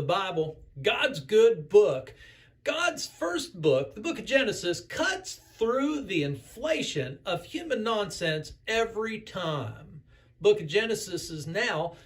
the Bible, God's good book, God's first book, the book of Genesis, cuts through the inflation of human nonsense every time. Book of Genesis is now,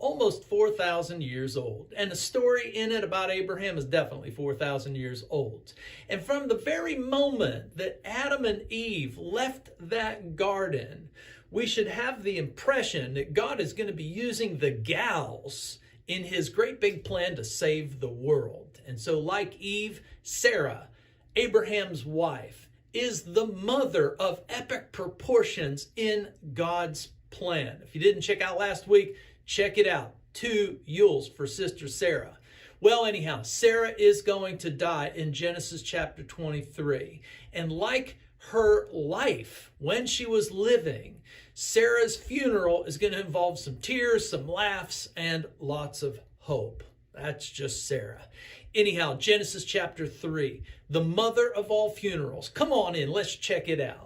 almost 4,000 years old. And the story in it about Abraham is definitely 4,000 years old. And from the very moment that Adam and Eve left that garden, we should have the impression that God is going to be using the gals in his great big plan to save the world. And so like Eve, Sarah, Abraham's wife, is the mother of epic proportions in God's plan. If you didn't check out last week, check it out. 2 yules for Sister Sarah. Well, anyhow, Sarah is going to die in Genesis chapter 23. And like her life when she was living, Sarah's funeral is going to involve some tears, some laughs, and lots of hope. That's just Sarah. Anyhow, Genesis chapter 3, the mother of all funerals. Come on in, let's check it out.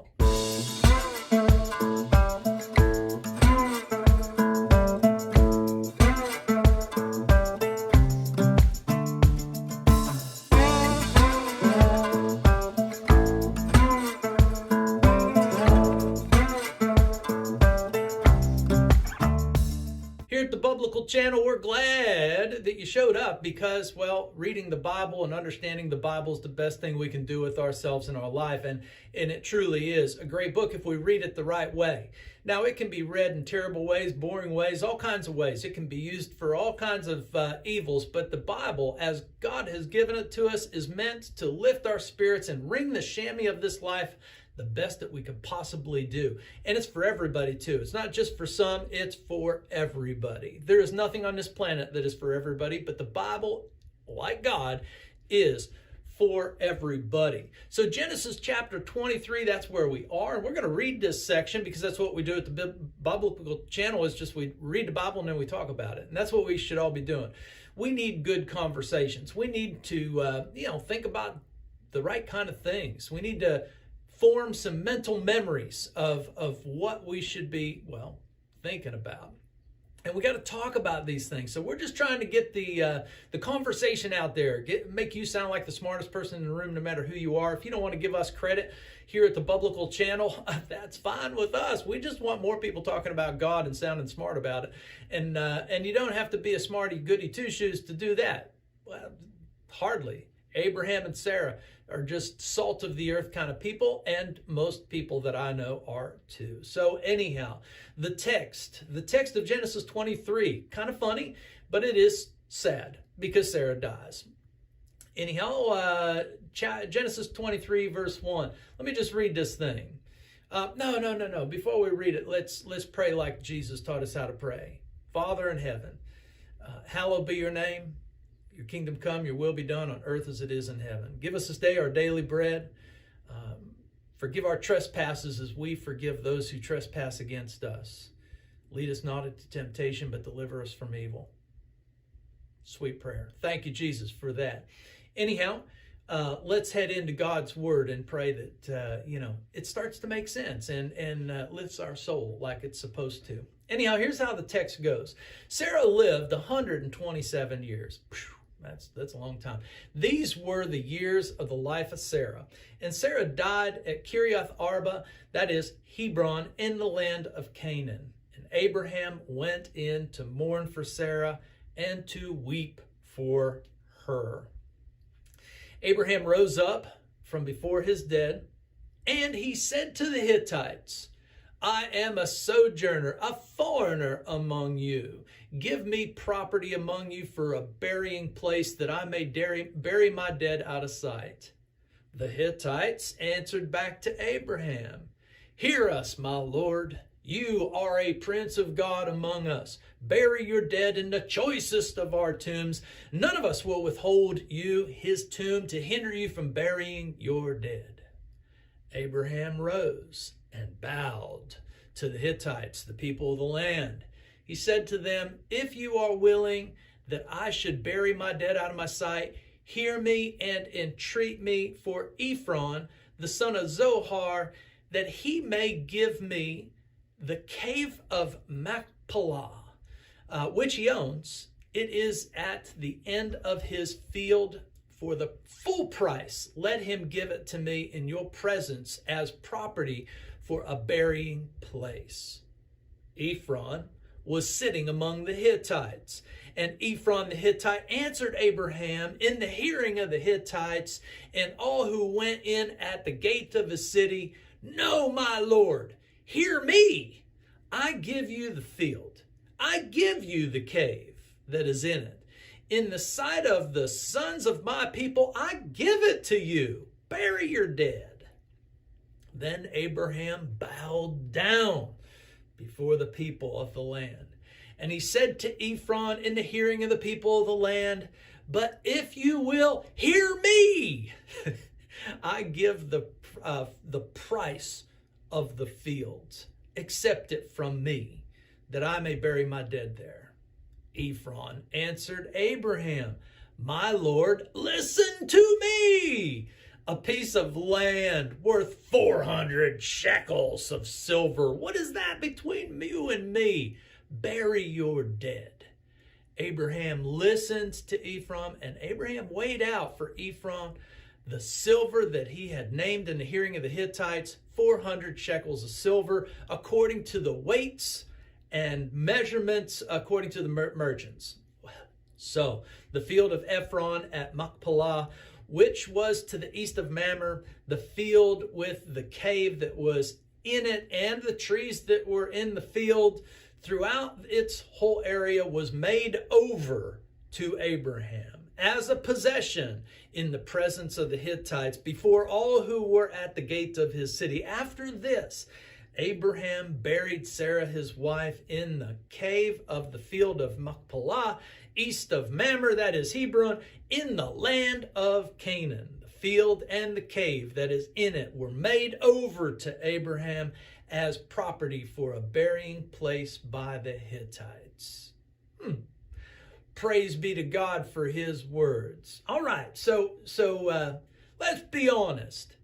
Biblical channel, we're glad that you showed up because, well, reading the Bible and understanding the Bible is the best thing we can do with ourselves in our life, and it truly is a great book if we read it the right way. Now, it can be read in terrible ways, boring ways, all kinds of ways. It can be used for all kinds of evils, but the Bible, as God has given it to us, is meant to lift our spirits and wring the chamois of this life the best that we could possibly do. And it's for everybody too. It's not just for some, it's for everybody. There is nothing on this planet that is for everybody, but the Bible, like God, is for everybody. So Genesis chapter 23, that's where we are. And we're going to read this section because that's what we do at the Biblical channel, is just we read the Bible and then we talk about it. And that's what we should all be doing. We need good conversations. We need to, think about the right kind of things. We need to form some mental memories of what we should be, thinking about. And we got to talk about these things. So we're just trying to get the conversation out there, make you sound like the smartest person in the room, no matter who you are. If you don't want to give us credit here at the Biblical channel, that's fine with us. We just want more people talking about God and sounding smart about it. And you don't have to be a smarty goody two shoes to do that. Well, hardly. Abraham and Sarah are just salt of the earth kind of people, and most people that I know are too. So anyhow, the text of Genesis 23, kind of funny, but it is sad because Sarah dies. Anyhow, Genesis 23 verse 1. Let me just read this thing. No. Before we read it, let's pray like Jesus taught us how to pray. Father in heaven, hallowed be your name. Your kingdom come, your will be done on earth as it is in heaven. Give us this day our daily bread. Forgive our trespasses as we forgive those who trespass against us. Lead us not into temptation, but deliver us from evil. Sweet prayer. Thank you, Jesus, for that. Anyhow, let's head into God's word and pray that, it starts to make sense and lifts our soul like it's supposed to. Anyhow, here's how the text goes. Sarah lived 127 years. That's a long time. These were the years of the life of Sarah. And Sarah died at Kiriath Arba, that is Hebron, in the land of Canaan. And Abraham went in to mourn for Sarah and to weep for her. Abraham rose up from before his dead, and he said to the Hittites, I am a sojourner, a foreigner among you. Give me property among you for a burying place, that I may bury my dead out of sight. The Hittites answered back to Abraham, Hear us, my lord. You are a prince of God among us. Bury your dead in the choicest of our tombs. None of us will withhold you his tomb to hinder you from burying your dead. Abraham rose and bowed to the Hittites, the people of the land. He said to them, If you are willing that I should bury my dead out of my sight, hear me and entreat me for Ephron, the son of Zohar, that he may give me the cave of Machpelah, which he owns, It is at the end of his field for the full price. Let him give it to me in your presence as property for a burying place. Ephron was sitting among the Hittites. And Ephron the Hittite answered Abraham in the hearing of the Hittites and all who went in at the gate of the city, "No, my lord, hear me. I give you the field. I give you the cave that is in it. In the sight of the sons of my people, I give it to you. Bury your dead." Then Abraham bowed down before the people of the land. And he said to Ephron in the hearing of the people of the land, "But if you will hear me, I give the price of the fields. Accept it from me, that I may bury my dead there." Ephron answered Abraham, "My lord, listen to me. A piece of land worth 400 shekels of silver. What is that between you and me? Bury your dead." Abraham listened to Ephron, and Abraham weighed out for Ephron the silver that he had named in the hearing of the Hittites, 400 shekels of silver, according to the weights and measurements according to the merchants. So the field of Ephron at Machpelah, which was to the east of Mamre, the field with the cave that was in it and the trees that were in the field, throughout its whole area, was made over to Abraham as a possession in the presence of the Hittites before all who were at the gate of his city. After this, Abraham buried Sarah his wife in the cave of the field of Machpelah, east of Mamre, that is Hebron, in the land of Canaan. The field and the cave that is in it were made over to Abraham as property for a burying place by the Hittites. Praise be to God for his words. All right, so let's be honest.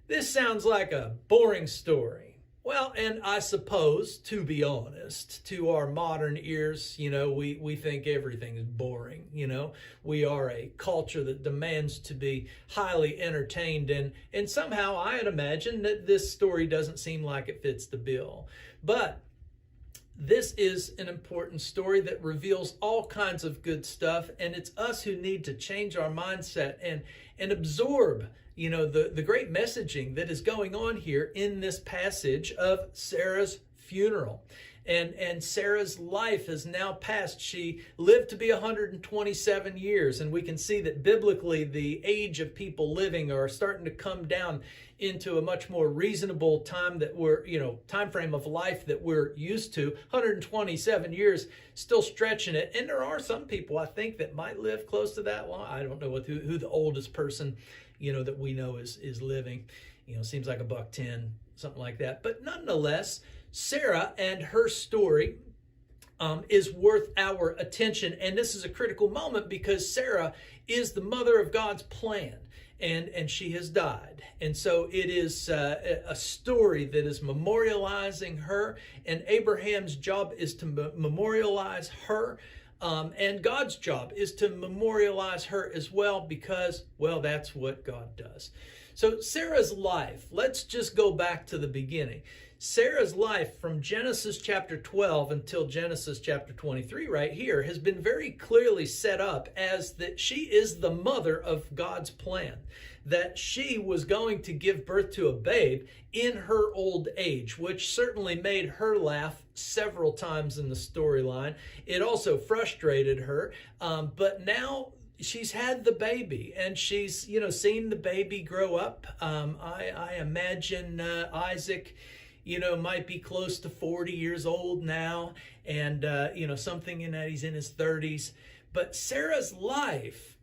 This sounds like a boring story. Well, and I suppose, to be honest, to our modern ears, we think everything is boring. We are a culture that demands to be highly entertained, and somehow I'd imagine that this story doesn't seem like it fits the bill. But this is an important story that reveals all kinds of good stuff, and it's us who need to change our mindset and absorb the great messaging that is going on here in this passage of Sarah's funeral. And Sarah's life has now passed. She lived to be 127 years, and we can see that biblically the age of people living are starting to come down into a much more reasonable time time frame of life that we're used to. 127 years, still stretching it. And there are some people, I think, that might live close to that long. I don't know who the oldest person that we know is living. Seems like $110, something like that. But nonetheless, Sarah and her story is worth our attention. And this is a critical moment because Sarah is the mother of God's plan, and she has died. And so it is a story that is memorializing her, and Abraham's job is to memorialize her. And God's job is to memorialize her as well because, that's what God does. So Sarah's life, let's just go back to the beginning. Sarah's life from Genesis chapter 12 until Genesis chapter 23 right here has been very clearly set up as that she is the mother of God's plan, that she was going to give birth to a babe in her old age, which certainly made her laugh several times in the storyline. It also frustrated her, but now she's had the baby, and she's seen the baby grow up. I imagine Isaac might be close to 40 years old now, and something in that he's in his 30s. But Sarah's life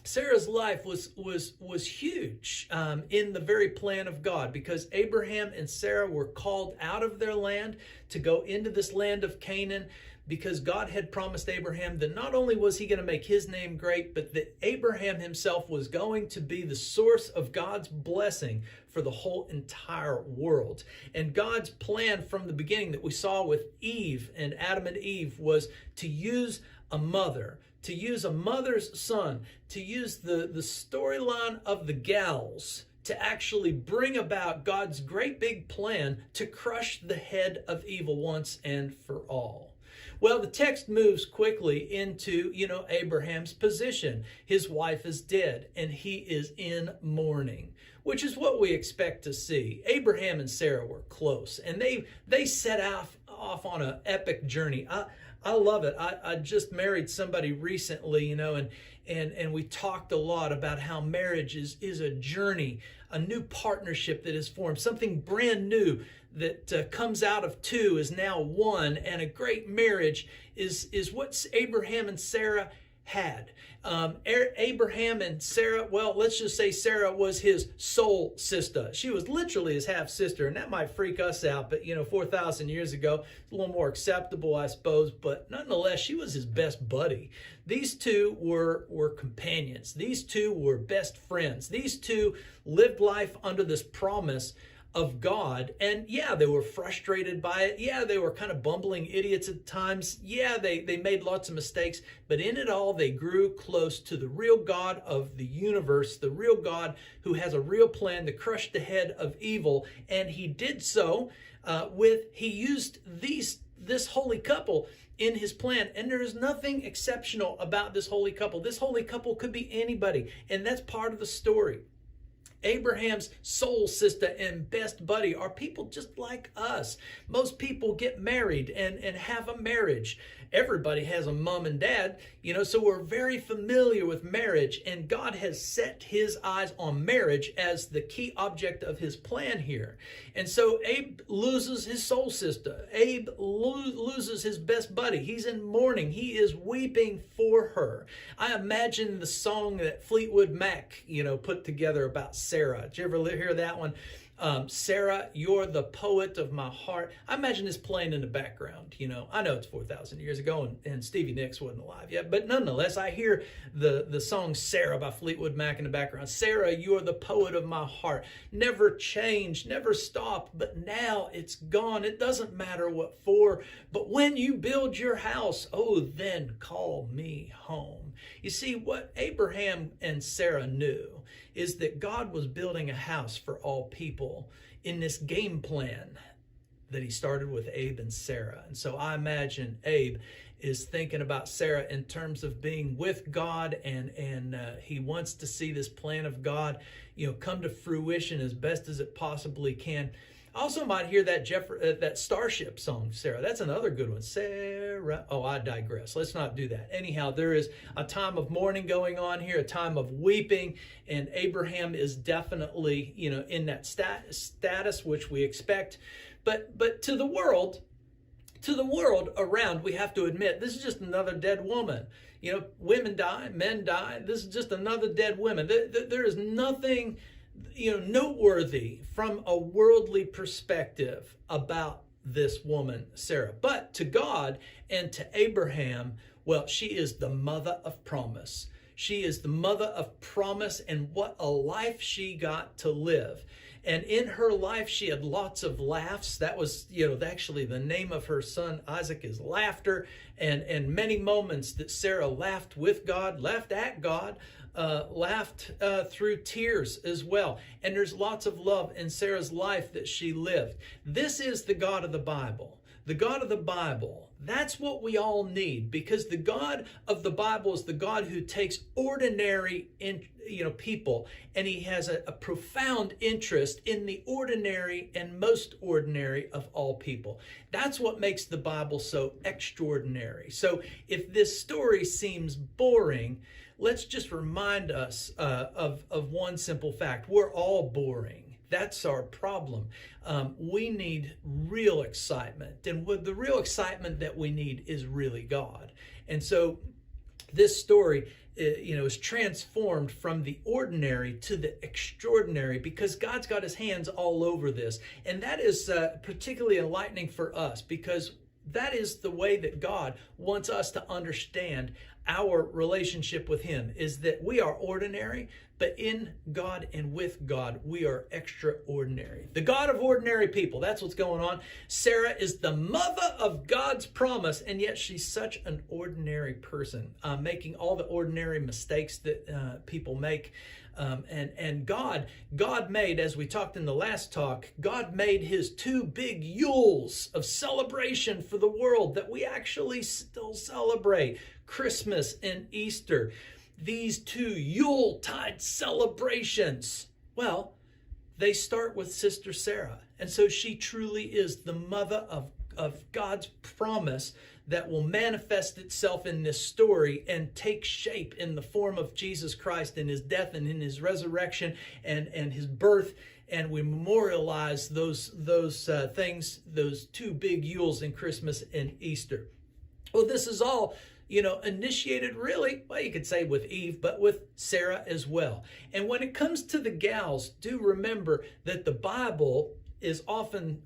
was huge in the very plan of God, because Abraham and Sarah were called out of their land to go into this land of Canaan, because God had promised Abraham that not only was he going to make his name great, but that Abraham himself was going to be the source of God's blessing for the whole entire world. And God's plan from the beginning that we saw with Eve and Adam and Eve was to use a mother, to use a mother's son, to use the storyline of the gals to actually bring about God's great big plan to crush the head of evil once and for all. Well, the text moves quickly into, Abraham's position. His wife is dead and he is in mourning, which is what we expect to see. Abraham and Sarah were close, and they set off on an epic journey. I love it. I just married somebody recently, and we talked a lot about how marriage is a journey, a new partnership that is formed, something brand new that comes out of two is now one, and a great marriage is what Abraham and Sarah had. Abraham and Sarah, well, let's just say Sarah was his soul sister. She was literally his half sister, and that might freak us out, but 4,000 years ago, it's a little more acceptable, I suppose, but nonetheless, she was his best buddy. These two were companions. These two were best friends. These two lived life under this promise of God. And yeah, they were frustrated by it. Yeah, they were kind of bumbling idiots at times. Yeah, they made lots of mistakes. But in it all, they grew close to the real God of the universe, the real God who has a real plan to crush the head of evil. And he did so he used this holy couple in his plan. And there is nothing exceptional about this holy couple. This holy couple could be anybody. And that's part of the story. Abraham's soul sister and best buddy are people just like us. Most people get married and have a marriage. Everybody has a mom and dad, so we're very familiar with marriage, and God has set his eyes on marriage as the key object of his plan here. And so Abe loses his soul sister. Abe loses his best buddy. He's in mourning. He is weeping for her. I imagine the song that Fleetwood Mac, put together about Sarah. Did you ever hear that one? Sara, you're the poet of my heart. I imagine this playing in the background. I know it's 4,000 years ago and Stevie Nicks wasn't alive yet, but nonetheless, I hear the song Sara by Fleetwood Mac in the background. Sara, you're the poet of my heart. Never changed, never stopped, but now it's gone. It doesn't matter what for, but when you build your house, then call me home. You see, what Abraham and Sarah knew is that God was building a house for all people in this game plan that he started with Abe and Sarah. And so I imagine Abe is thinking about Sarah in terms of being with God, and he wants to see this plan of God, come to fruition as best as it possibly can. I also might hear that Starship song, Sarah. That's another good one. Sarah. Oh, I digress. Let's not do that. Anyhow, there is a time of mourning going on here, a time of weeping, and Abraham is definitely, in that status which we expect. But to the world around, we have to admit, this is just another dead woman. Women die, men die. This is just another dead woman. There is nothing noteworthy from a worldly perspective about this woman, Sarah. But to God and to Abraham, well, she is the mother of promise. She is the mother of promise, and what a life she got to live. And in her life, she had lots of laughs. That was, actually the name of her son, Isaac, is laughter. And many moments that Sarah laughed with God, laughed at God, laughed through tears as well. And there's lots of love in Sarah's life that she lived. This is the God of the Bible. The God of the Bible, that's what we all need, because the God of the Bible is the God who takes ordinary people, and he has a profound interest in the ordinary and most ordinary of all people. That's what makes the Bible so extraordinary. So if this story seems boring, let's just remind us of one simple fact. We're all boring. That's our problem. We need real excitement. And the real excitement that we need is really God. And so this story, is transformed from the ordinary to the extraordinary, because God's got his hands all over this. And that is particularly enlightening for us, because that is the way that God wants us to understand our relationship with him is that we are ordinary, but in God and with God, we are extraordinary. The God of ordinary people, that's what's going on. Sarah is the mother of God's promise, and yet she's such an ordinary person, making all the ordinary mistakes that people make. And God made, as we talked in the last talk, God made his two big Yules of celebration for the world that we actually still celebrate, Christmas and Easter. These two Yuletide celebrations, well, they start with Sister Sarah. And so she truly is the mother of God's promise that will manifest itself in this story and take shape in the form of Jesus Christ in his death and in his resurrection and his birth. And we memorialize those things, those two big Yules in Christmas and Easter. Well, this is all, initiated really, well, you could say with Eve, but with Sarah as well. And when it comes to the gals, do remember that the Bible is often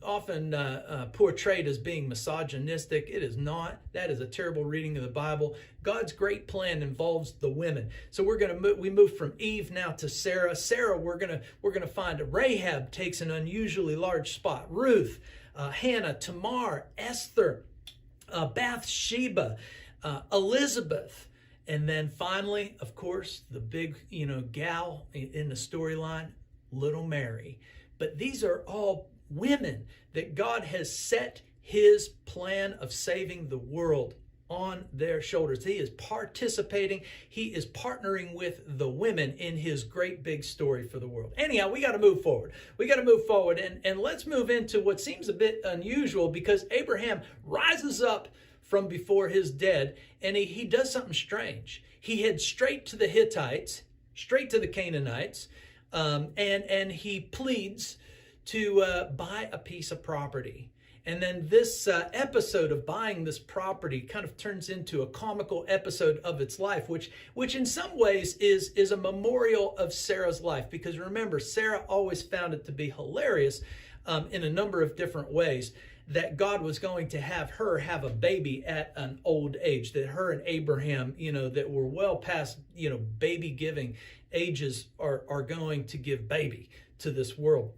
portrayed as being misogynistic. It is not. That is a terrible reading of the Bible. God's great plan involves the women. So we move from Eve now to Sarah. Sarah, we're gonna find Rahab takes an unusually large spot. Ruth, Hannah, Tamar, Esther, Bathsheba, Elizabeth, and then finally, of course, the big gal in the storyline, little Mary. But these are all women that God has set his plan of saving the world on their shoulders. He is participating. He is partnering with the women in his great big story for the world. Anyhow, we got to move forward. And let's move into what seems a bit unusual, because Abraham rises up from before his dead, and he does something strange. He heads straight to the Hittites, straight to the Canaanites, and he pleads to buy a piece of property. And then this episode of buying this property kind of turns into a comical episode of its life, which in some ways is a memorial of Sarah's life. Because remember, Sarah always found it to be hilarious in a number of different ways that God was going to have her have a baby at an old age, that her and Abraham, that were well past, baby giving ages are going to give baby to this world.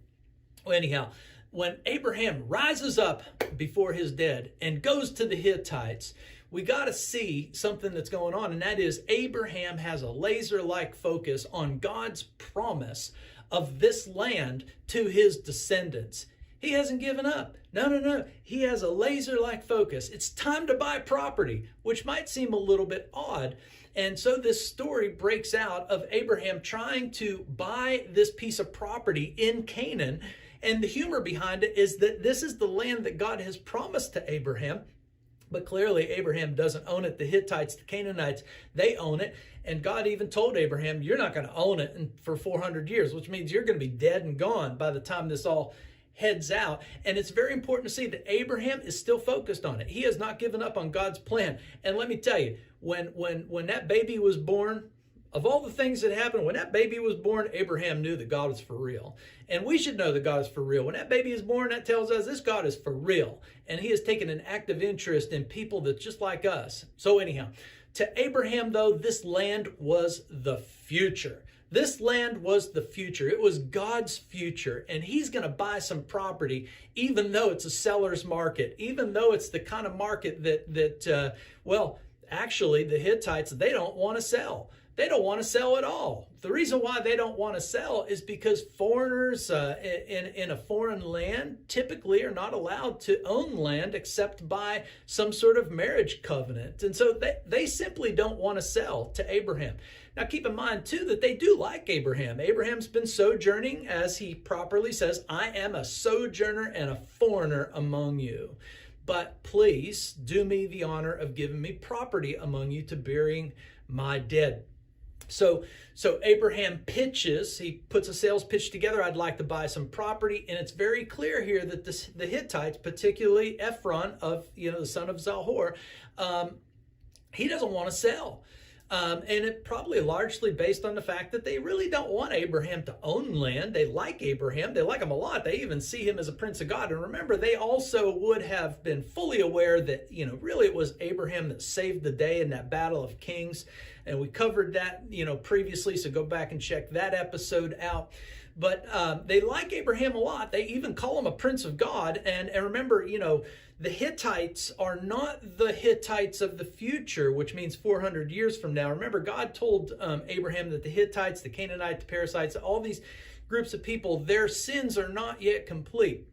Well, anyhow, when Abraham rises up before his dead and goes to the Hittites, we got to see something that's going on, and that is Abraham has a laser-like focus on God's promise of this land to his descendants. He hasn't given up. No. He has a laser-like focus. It's time to buy property, which might seem a little bit odd. And so this story breaks out of Abraham trying to buy this piece of property in Canaan. And the humor behind it is that this is the land that God has promised to Abraham. But clearly Abraham doesn't own it. The Hittites, the Canaanites, they own it. And God even told Abraham, you're not going to own it for 400 years, which means you're going to be dead and gone by the time this all heads out. And it's very important to see that Abraham is still focused on it. He has not given up on God's plan. And let me tell you, when that baby was born, of all the things that happened, when that baby was born, Abraham knew that God was for real. And we should know that God is for real. When that baby is born, that tells us this God is for real. And he has taken an active interest in people that's just like us. So anyhow, to Abraham, though, this land was the future. This land was the future. It was God's future. And he's going to buy some property, even though it's a seller's market, even though it's the kind of market that actually the Hittites, they don't want to sell. They don't want to sell at all. The reason why they don't want to sell is because foreigners in a foreign land typically are not allowed to own land except by some sort of marriage covenant. And so they simply don't want to sell to Abraham. Now keep in mind too that they do like Abraham. Abraham's been sojourning, as he properly says, I am a sojourner and a foreigner among you. But please do me the honor of giving me property among you to burying my dead. So Abraham pitches, he puts a sales pitch together. I'd like to buy some property. And it's very clear here that the Hittites, particularly Ephron, the son of Zahor, he doesn't want to sell. And it probably largely based on the fact that they really don't want Abraham to own land. They like Abraham. They like him a lot. They even see him as a prince of God. And remember, they also would have been fully aware that, really it was Abraham that saved the day in that battle of kings. And we covered that, previously. So go back and check that episode out. But they like Abraham a lot. They even call him a prince of God. And remember, the Hittites are not the Hittites of the future, which means 400 years from now. Remember, God told Abraham that the Hittites, the Canaanites, the Perizzites, all these groups of people, their sins are not yet complete.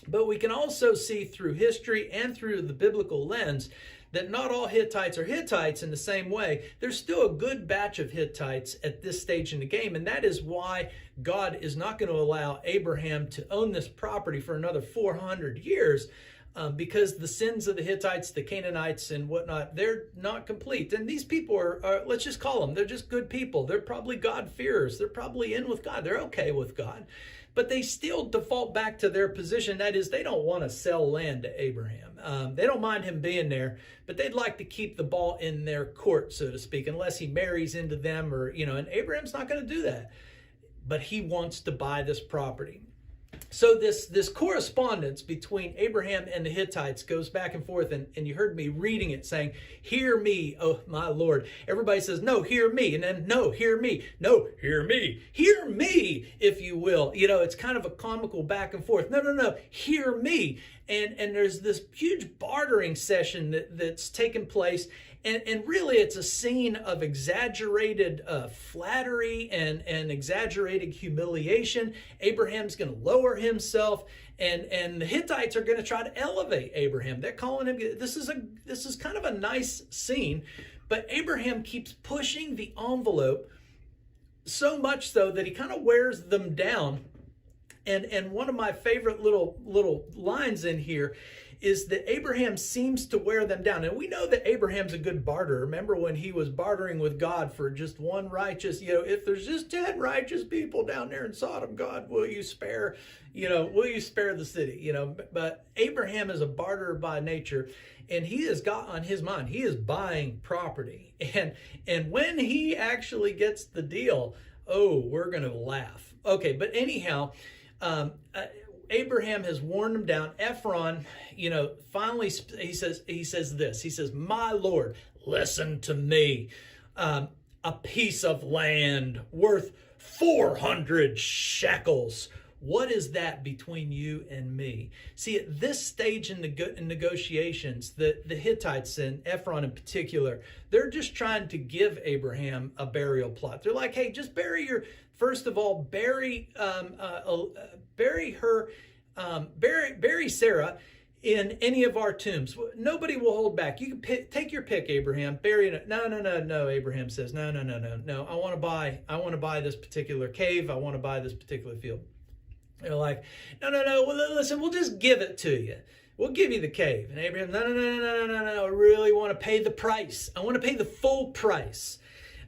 But we can also see through history and through the biblical lens that not all Hittites are Hittites in the same way. There's still a good batch of Hittites at this stage in the game, and that is why God is not going to allow Abraham to own this property for another 400 years, because the sins of the Hittites, the Canaanites, and whatnot, they're not complete. And these people are, let's just call them, they're just good people. They're probably God-fearers. They're probably in with God. They're okay with God. But they still default back to their position. That is, they don't want to sell land to Abraham. They don't mind him being there, but they'd like to keep the ball in their court, so to speak, unless he marries into them or, and Abraham's not going to do that. But he wants to buy this property. So this correspondence between Abraham and the Hittites goes back and forth, and you heard me reading it saying, "Hear me, oh my Lord." Everybody says, "No, hear me," and then, "No, hear me." "No, hear me." "Hear me," if you will. It's kind of a comical back and forth. No, hear me. And there's this huge bartering session that's taken place. And really, it's a scene of exaggerated flattery and exaggerated humiliation. Abraham's going to lower himself, and the Hittites are going to try to elevate Abraham. They're calling him. This is kind of a nice scene, but Abraham keeps pushing the envelope so much so that he kind of wears them down. And one of my favorite little lines in here is that Abraham seems to wear them down. And we know that Abraham's a good barterer. Remember when he was bartering with God for just one righteous, if there's just 10 righteous people down there in Sodom, God, will you spare the city? But Abraham is a barterer by nature, and he has got on his mind, he is buying property. And when he actually gets the deal, we're going to laugh. Okay, but anyhow, Abraham has worn him down. Ephron, finally he says this. He says, "My Lord, listen to me. A piece of land worth 400 shekels. What is that between you and me?" See, at this stage in negotiations, the Hittites and Ephron in particular, they're just trying to give Abraham a burial plot. They're like, "Hey, just bury Sarah in any of our tombs. Nobody will hold back. You can take your pick, Abraham. Bury it." No. Abraham says, no. I want to buy this particular cave. I want to buy this particular field. They're like, no. Well, listen, we'll just give it to you. We'll give you the cave. And Abraham, no. I really want to pay the price. I want to pay the full price.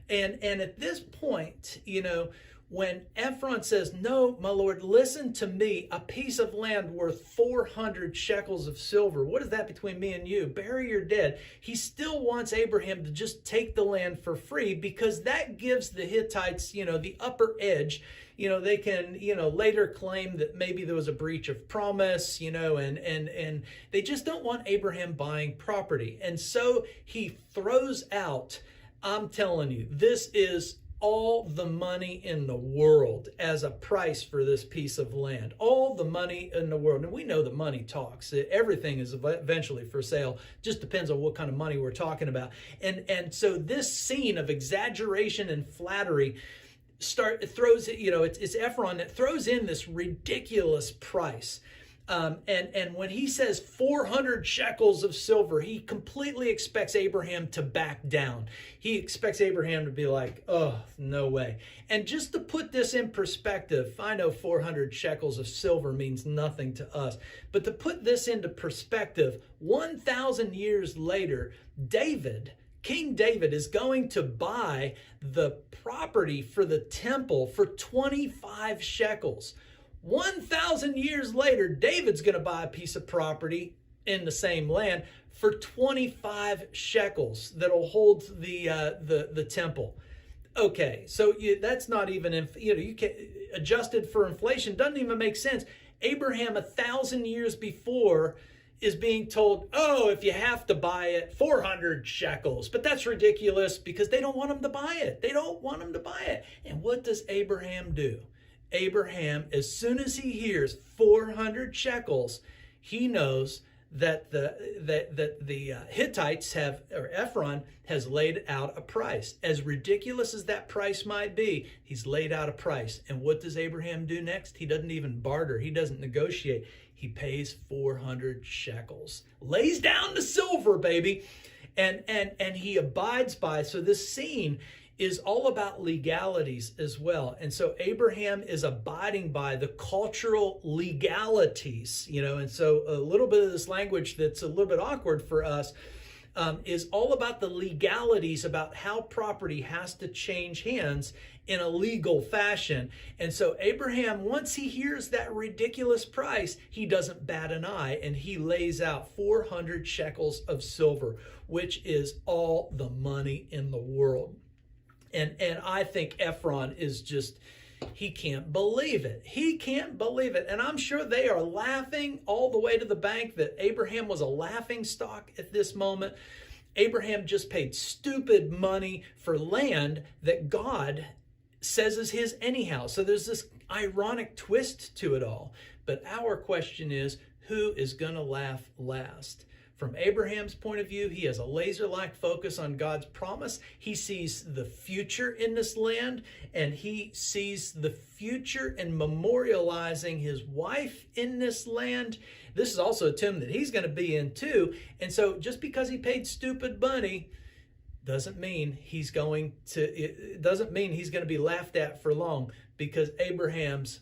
And at this point, when Ephron says, "No, my Lord, listen to me, a piece of land worth 400 shekels of silver. What is that between me and you? Bury your dead." He still wants Abraham to just take the land for free, because that gives the Hittites, the upper edge. They can, later claim that maybe there was a breach of promise, and they just don't want Abraham buying property. And so he throws out, I'm telling you, this is all the money in the world as a price for this piece of land. All the money in the world. And we know that money talks. Everything is eventually for sale. Just depends on what kind of money we're talking about. And so this scene of exaggeration and flattery throws, it's Ephron that throws in this ridiculous price. And when he says 400 shekels of silver, he completely expects Abraham to back down. He expects Abraham to be like, "Oh, no way." And just to put this in perspective, I know 400 shekels of silver means nothing to us, but to put this into perspective, 1,000 years later, King David is going to buy the property for the temple for 25 shekels. 1,000 years later, David's going to buy a piece of property in the same land for 25 shekels that'll hold the temple. Okay, so that's not even, you can adjusted for inflation, doesn't even make sense. Abraham 1,000 years before is being told, oh, if you have to buy it, 400 shekels. But that's ridiculous because they don't want him to buy it. They don't want him to buy it. And what does Abraham do? Abraham, as soon as he hears 400 shekels, he knows that the Hittites have, or Ephron has laid out a price. As ridiculous as that price might be, he's laid out a price. And what does Abraham do next? He doesn't even barter. He doesn't negotiate. He pays 400 shekels. Lays down the silver, baby. And he abides by. So this scene is all about legalities as well. And so Abraham is abiding by the cultural legalities, and so a little bit of this language that's a little bit awkward for us is all about the legalities about how property has to change hands in a legal fashion. And so Abraham, once he hears that ridiculous price, he doesn't bat an eye, and he lays out 400 shekels of silver, which is all the money in the world. And I think Ephron is just, he can't believe it. He can't believe it. And I'm sure they are laughing all the way to the bank that Abraham was a laughing stock at this moment. Abraham just paid stupid money for land that God says is his anyhow. So there's this ironic twist to it all. But our question is, who is going to laugh last? From Abraham's point of view, he has a laser-like focus on God's promise. He sees the future in this land, and he sees the future in memorializing his wife in this land. This is also a tomb that he's going to be in too. And so just because he paid stupid money doesn't mean he's going to be laughed at for long, because Abraham's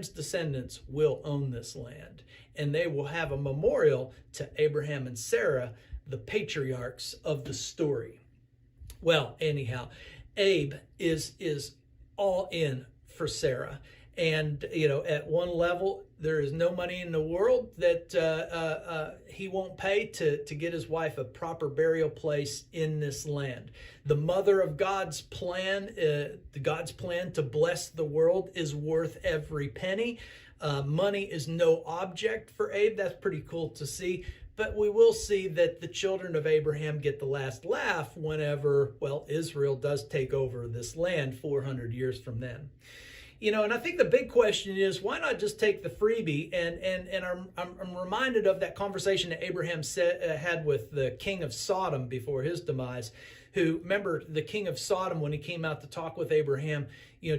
descendants will own this land, and they will have a memorial to Abraham and Sarah, the patriarchs of the story. Well, anyhow, Abe is all in for Sarah. And, at one level, there is no money in the world that he won't pay to get his wife a proper burial place in this land. The mother of God's plan to bless the world is worth every penny. Money is no object for Abe. That's pretty cool to see. But we will see that the children of Abraham get the last laugh whenever, Israel does take over this land 400 years from then. And I think the big question is, why not just take the freebie? And I'm reminded of that conversation that Abraham had with the king of Sodom before his demise, who, remember, the king of Sodom, when he came out to talk with Abraham,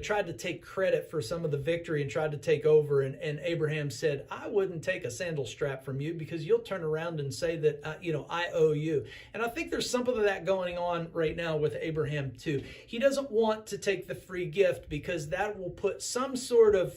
tried to take credit for some of the victory and tried to take over. And Abraham said, I wouldn't take a sandal strap from you, because you'll turn around and say that, I owe you. And I think there's something of that going on right now with Abraham too. He doesn't want to take the free gift, because that will put some sort of,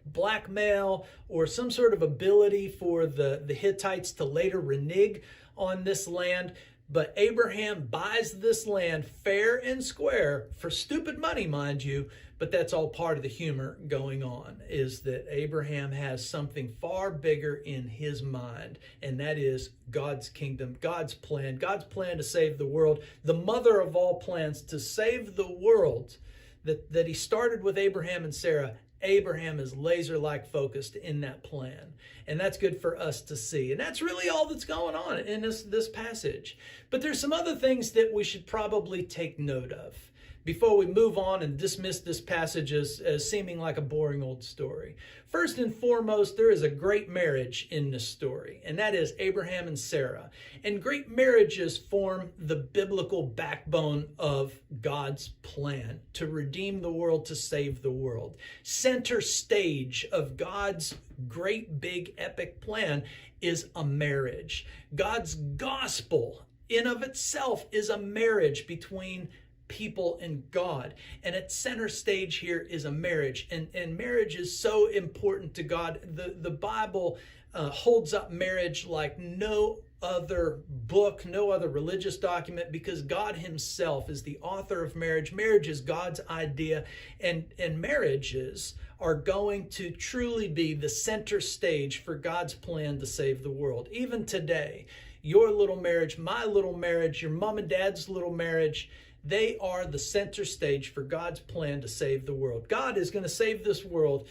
blackmail or some sort of ability for the Hittites to later renege on this land. But Abraham buys this land fair and square for stupid money, mind you. But that's all part of the humor going on, is that Abraham has something far bigger in his mind, and that is God's kingdom, God's plan to save the world, the mother of all plans to save the world that he started with Abraham and Sarah. Abraham is laser-like focused in that plan. And that's good for us to see. And that's really all that's going on in this passage. But there's some other things that we should probably take note of before we move on and dismiss this passage as seeming like a boring old story. First and foremost, there is a great marriage in this story, and that is Abraham and Sarah. And great marriages form the biblical backbone of God's plan to redeem the world, to save the world. Center stage of God's great big epic plan is a marriage. God's gospel in of itself is a marriage between people and God. And at center stage here is a marriage. And marriage is so important to God. The Bible holds up marriage like no other book, no other religious document, because God himself is the author of marriage. Marriage is God's idea, and marriages are going to truly be the center stage for God's plan to save the world. Even today, your little marriage, my little marriage, your mom and dad's little marriage, they are the center stage for God's plan to save the world. God is going to save this world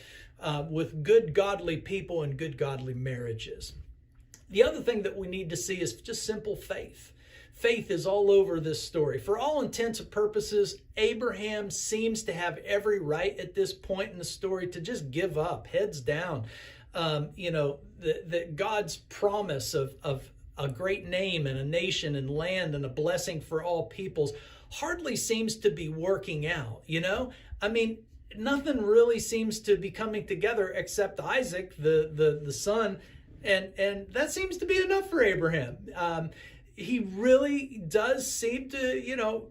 with good, godly people and good, godly marriages. The other thing that we need to see is just simple faith. Faith is all over this story. For all intents and purposes, Abraham seems to have every right at this point in the story to just give up, heads down. That God's promise of a great name and a nation and land and a blessing for all peoples hardly seems to be working out, I mean, nothing really seems to be coming together except Isaac, the son, and that seems to be enough for Abraham. He really does seem to,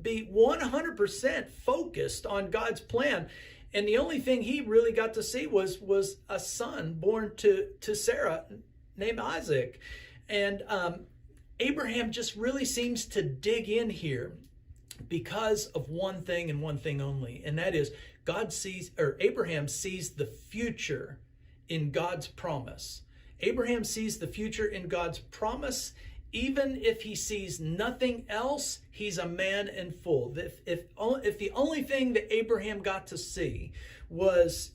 be 100% focused on God's plan. And the only thing he really got to see was a son born to Sarah named Isaac. And Abraham just really seems to dig in here because of one thing and one thing only, and that is Abraham sees the future in God's promise. Abraham sees the future in God's promise. Even if he sees nothing else, he's a man in full. If the only thing that Abraham got to see was,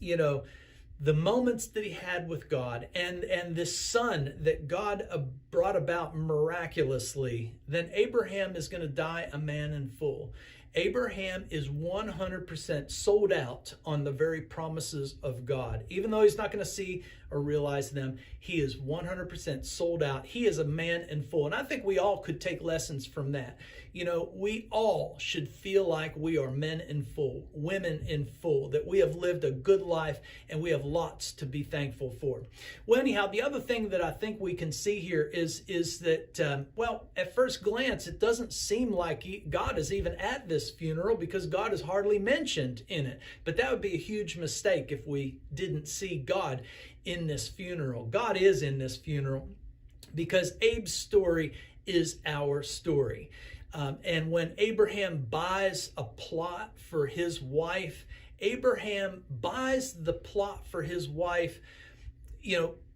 the moments that he had with God and this son that God brought about miraculously, then Abraham is going to die a man in full. Abraham is 100% sold out on the very promises of God. Even though he's not going to see or realize them, he is 100% sold out. He is a man in full. And I think we all could take lessons from that. We all should feel like we are men in full, women in full, that we have lived a good life and we have lots to be thankful for. Well, anyhow, the other thing that I think we can see here is that, at first glance, it doesn't seem like God is even at this funeral because God is hardly mentioned in it. But that would be a huge mistake if we didn't see God in this funeral. God is in this funeral because Abe's story is our story. And when Abraham buys a plot for his wife, Abraham buys the plot for his wife,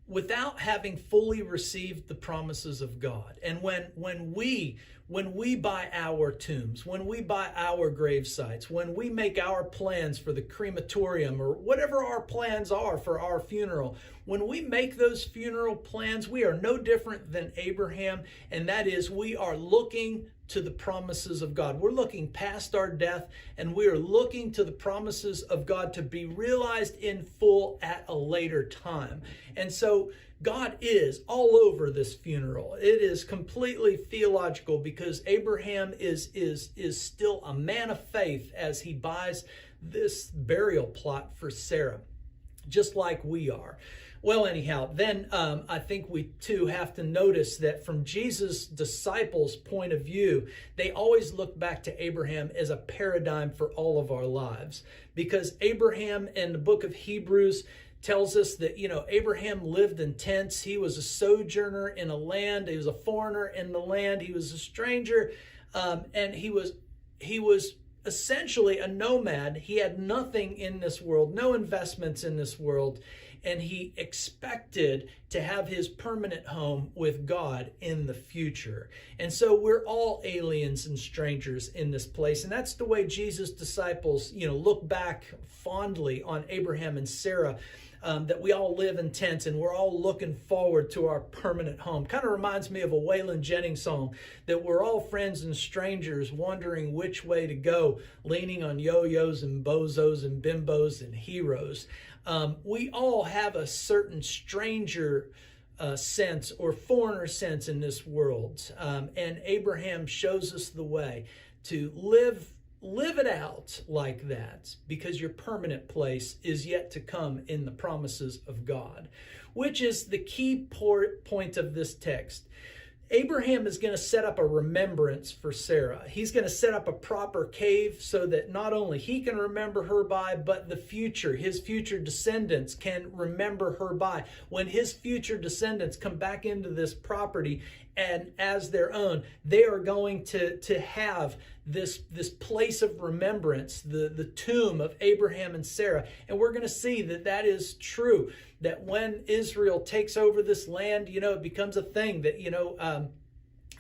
without having fully received the promises of God. And when we buy our tombs, when we buy our grave sites, when we make our plans for the crematorium or whatever our plans are for our funeral, when we make those funeral plans, we are no different than Abraham, and that is we are looking to the promises of God. We're looking past our death, and we are looking to the promises of God to be realized in full at a later time. And so God is all over this funeral. It is completely theological because Abraham is still a man of faith as he buys this burial plot for Sarah, just like we are. Well, anyhow, then I think we too have to notice that from Jesus' disciples' point of view, they always look back to Abraham as a paradigm for all of our lives. Because Abraham in the book of Hebrews tells us that, Abraham lived in tents. He was a sojourner in a land. He was a foreigner in the land. He was a stranger, and he was essentially a nomad. He had nothing in this world, no investments in this world. And he expected to have his permanent home with God in the future. And so we're all aliens and strangers in this place. And that's the way Jesus' disciples, look back fondly on Abraham and Sarah, that we all live in tents and we're all looking forward to our permanent home. Kind of reminds me of a Waylon Jennings song, that we're all friends and strangers wondering which way to go, leaning on yo-yos and bozos and bimbos and heroes. We all have a certain stranger sense or foreigner sense in this world. And Abraham shows us the way to live it out like that, because your permanent place is yet to come in the promises of God, which is the key point of this text. Abraham is going to set up a remembrance for Sarah. He's going to set up a proper cave so that not only he can remember her by, but his future descendants can remember her by. When his future descendants come back into this property, and as their own, they are going to have this place of remembrance, the tomb of Abraham and Sarah. And we're going to see that that is true, that when Israel takes over this land, it becomes a thing that,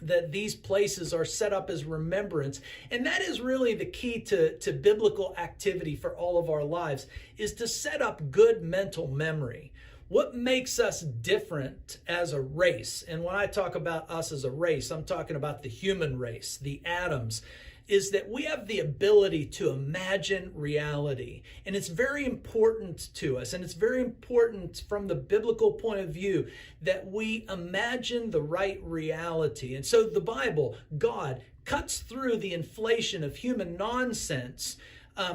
that these places are set up as remembrance. And that is really the key to biblical activity for all of our lives, is to set up good mental memory. What makes us different as a race? And when I talk about us as a race, I'm talking about the human race, the Adams, is that we have the ability to imagine reality. And it's very important to us, and it's very important from the biblical point of view that we imagine the right reality. And so the Bible, God, cuts through the inflation of human nonsense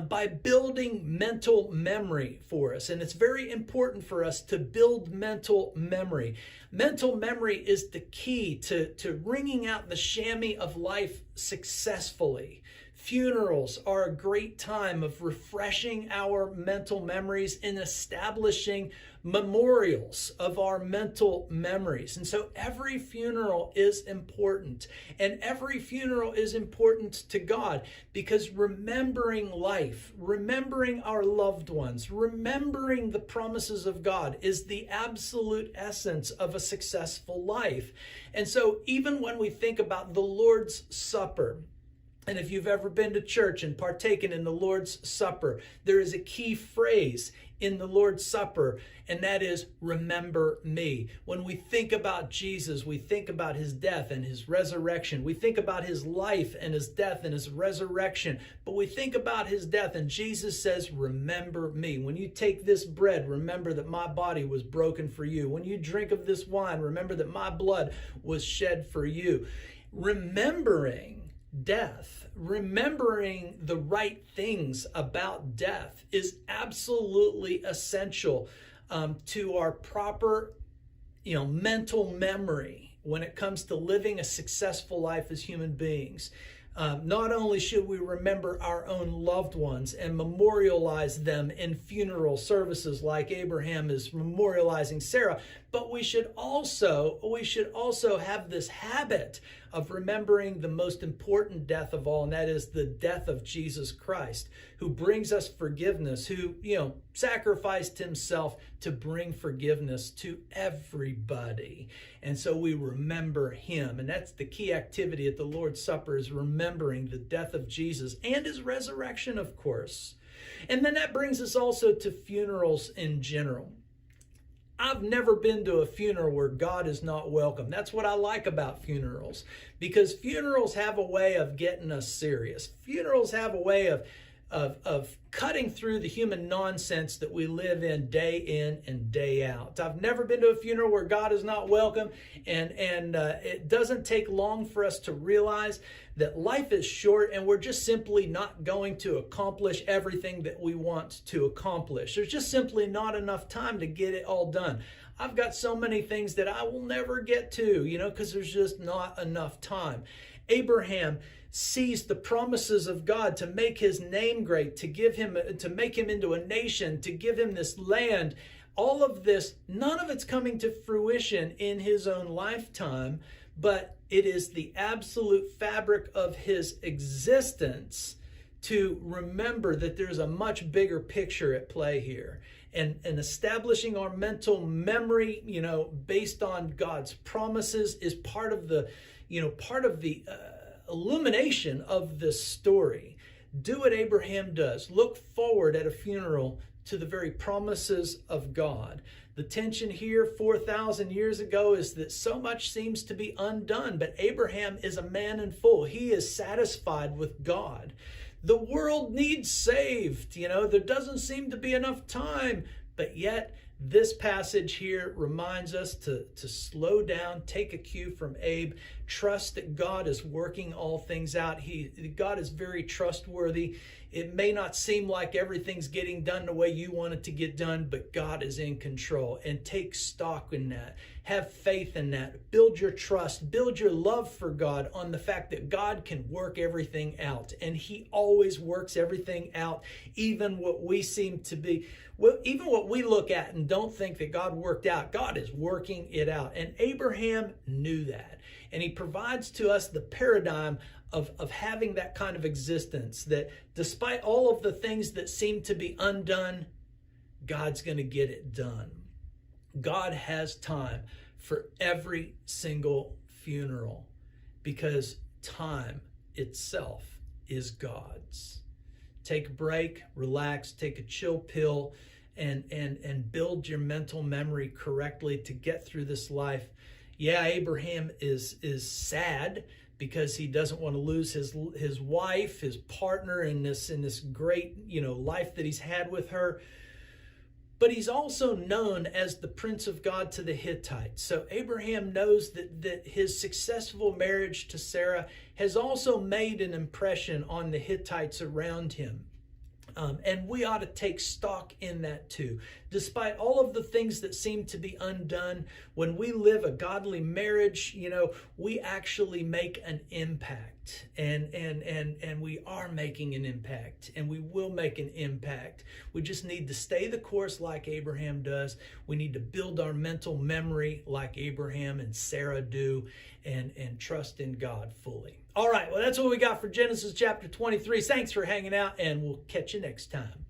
by building mental memory for us. And it's very important for us to build mental memory. Mental memory is the key to wringing out the chamois of life successfully. Funerals are a great time of refreshing our mental memories and establishing memorials of our mental memories. And so every funeral is important, and every funeral is important to God, because remembering life, remembering our loved ones, remembering the promises of God is the absolute essence of a successful life. And so even when we think about the Lord's Supper, and if you've ever been to church and partaken in the Lord's Supper, there is a key phrase in the Lord's Supper, and that is, remember me. When we think about Jesus, we think about his death and his resurrection. We think about his life and his death and his resurrection. But we think about his death, and Jesus says, remember me. When you take this bread, remember that my body was broken for you. When you drink of this wine, remember that my blood was shed for you. Remembering death, remembering the right things about death is absolutely essential to our proper, mental memory when it comes to living a successful life as human beings. Not only should we remember our own loved ones and memorialize them in funeral services like Abraham is memorializing Sarah, but we should also have this habit of remembering the most important death of all, and that is the death of Jesus Christ, who brings us forgiveness, who, sacrificed himself to bring forgiveness to everybody. And so we remember him. And that's the key activity at the Lord's Supper, is remembering the death of Jesus and his resurrection, of course. And then that brings us also to funerals in general. I've never been to a funeral where God is not welcome. That's what I like about funerals, because funerals have a way of getting us serious. Funerals have a way of cutting through the human nonsense that we live in and day out. I've never been to a funeral where God is not welcome, and it doesn't take long for us to realize that life is short, and we're just simply not going to accomplish everything that we want to accomplish. There's just simply not enough time to get it all done. I've got so many things that I will never get to, because there's just not enough time. Abraham sees the promises of God to make his name great, to make him into a nation, to give him this land. All of this, none of it's coming to fruition in his own lifetime, but it is the absolute fabric of his existence to remember that there's a much bigger picture at play here. And establishing our mental memory, based on God's promises is part of the illumination of this story. Do what Abraham does. Look forward at a funeral to the very promises of God. The tension here 4,000 years ago is that so much seems to be undone, but Abraham is a man in full. He is satisfied with God. The world needs saved. There doesn't seem to be enough time, but yet this passage here reminds us to slow down, take a cue from Abe, trust that God is working all things out. God is very trustworthy. It may not seem like everything's getting done the way you want it to get done, but God is in control. And take stock in that. Have faith in that. Build your trust. Build your love for God on the fact that God can work everything out. And He always works everything out, even what we seem to be, even what we look at and don't think that God worked out. God is working it out. And Abraham knew that. And He provides to us the paradigm of having that kind of existence, that despite all of the things that seem to be undone, God's going to get it done. God has time for every single funeral because time itself is God's. Take a break, relax, take a chill pill, and build your mental memory correctly to get through this life. Yeah, Abraham is sad because he doesn't want to lose his wife, his partner in this great, life that he's had with her. But he's also known as the Prince of God to the Hittites. So Abraham knows that his successful marriage to Sarah has also made an impression on the Hittites around him. And we ought to take stock in that too. Despite all of the things that seem to be undone, when we live a godly marriage, we actually make an impact. And we are making an impact, and we will make an impact. We just need to stay the course like Abraham does. We need to build our mental memory like Abraham and Sarah do, and trust in God fully. All right, well, that's what we got for Genesis chapter 23. Thanks for hanging out, and we'll catch you next time.